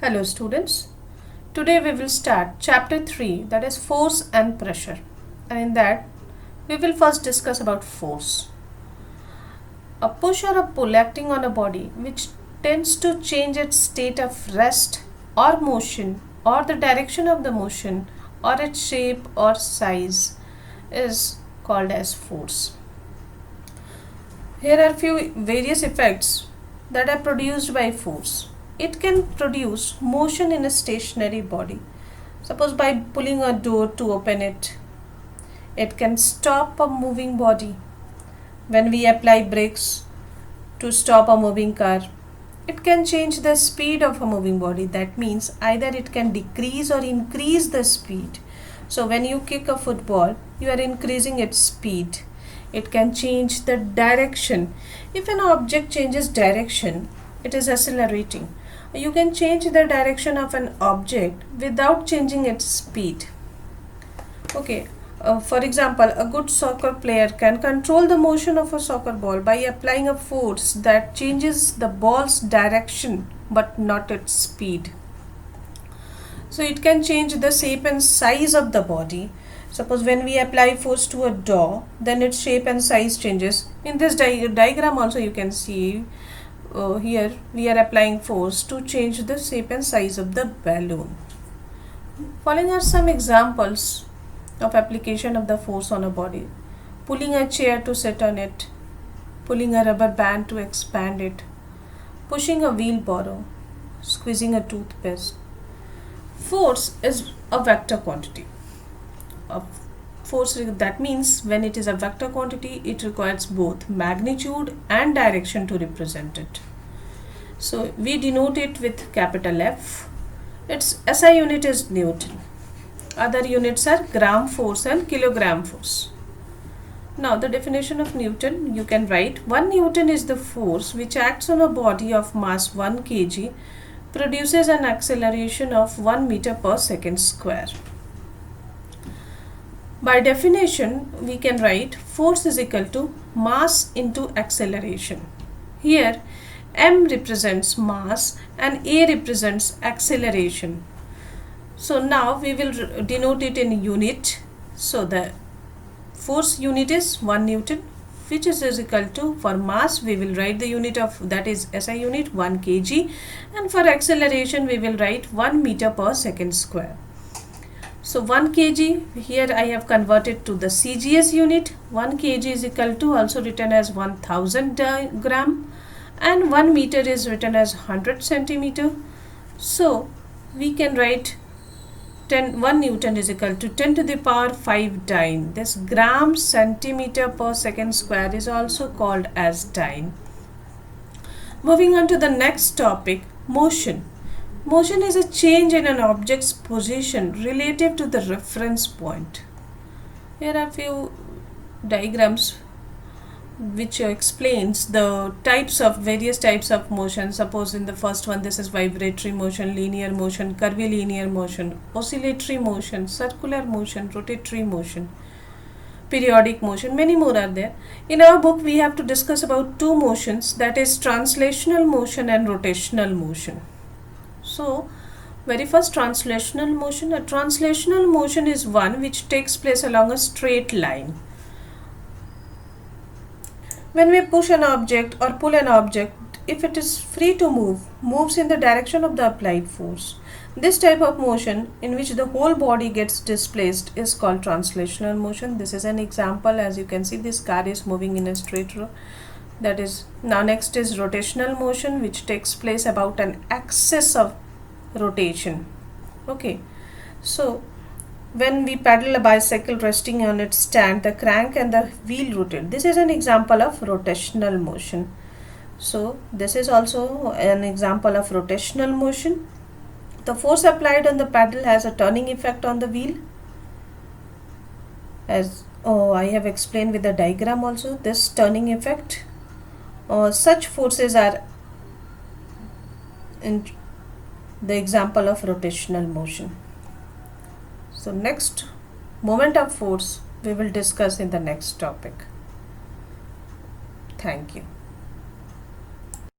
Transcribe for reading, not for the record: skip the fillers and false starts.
Hello students, today we will start chapter 3, that is force and pressure, and in that we will first discuss about force. A push or a pull acting on a body which tends to change its state of rest or motion or the direction of the motion or its shape or size is called as force. Here are few various effects that are produced by force. It can produce motion in a stationary body. Suppose by pulling a door to open it. It can stop a moving body. When we apply brakes to stop a moving car, it can change the speed of a moving body. That means either it can decrease or increase the speed. So when you kick a football, you are increasing its speed. It can change the direction. If an object changes direction, it is accelerating. You can change the direction of an object without changing its speed. Okay, for example, a good soccer player can control the motion of a soccer ball by applying a force that changes the ball's direction but not its speed. So it can change the shape and size of the body. Suppose when we apply force to a door, then its shape and size changes. In this diagram also you can see here we are applying force to change the shape and size of the balloon. Following are some examples of application of the force on a body. Pulling a chair to sit on it, pulling a rubber band to expand it, pushing a wheelbarrow, squeezing a toothpaste. Force is a vector quantity. Force, that means when it is a vector quantity, it requires both magnitude and direction to represent it. So we denote it with capital F. Its SI unit is Newton. Other units are gram force and kilogram force. Now the definition of Newton, you can write 1 Newton is the force which acts on a body of mass 1 kg, produces an acceleration of 1 meter per second square. By definition, we can write force is equal to mass into acceleration. Here, m represents mass and a represents acceleration. So now we will denote it in unit. So the force unit is 1 Newton, which is equal to, for mass we will write the unit of, that is SI unit, 1 kg, and for acceleration we will write 1 meter per second square. So 1 kg, here I have converted to the CGS unit. 1 kg is equal to, also written as 1000 gram, and 1 meter is written as 100 centimeter. So we can write 1 Newton is equal to 10 to the power 5 dyne. This gram centimeter per second square is also called as dyne. Moving on to the next topic, motion. Motion is a change in an object's position relative to the reference point. Here are few diagrams which explains the various types of motion. Suppose in the first one, this is vibratory motion, linear motion, curvilinear motion, oscillatory motion, circular motion, rotatory motion, periodic motion, many more are there. In our book, we have to discuss about two motions, that is translational motion and rotational motion. So, very first, translational motion. A translational motion is one which takes place along a straight line. When we push an object or pull an object, if it is free to move, moves in the direction of the applied force. This type of motion in which the whole body gets displaced is called translational motion. This is an example. As you can see, this car is moving in a straight row. That is, now next is rotational motion, which takes place about an axis of rotation. Okay, so when we paddle a bicycle resting on its stand, the crank and the wheel rotate. This is an example of rotational motion. So this is also an example of rotational motion. The force applied on the paddle has a turning effect on the wheel. As I have explained with the diagram also, this turning effect. Such forces are in the example of rotational motion. So next, moment of force we will discuss in the next topic. Thank you.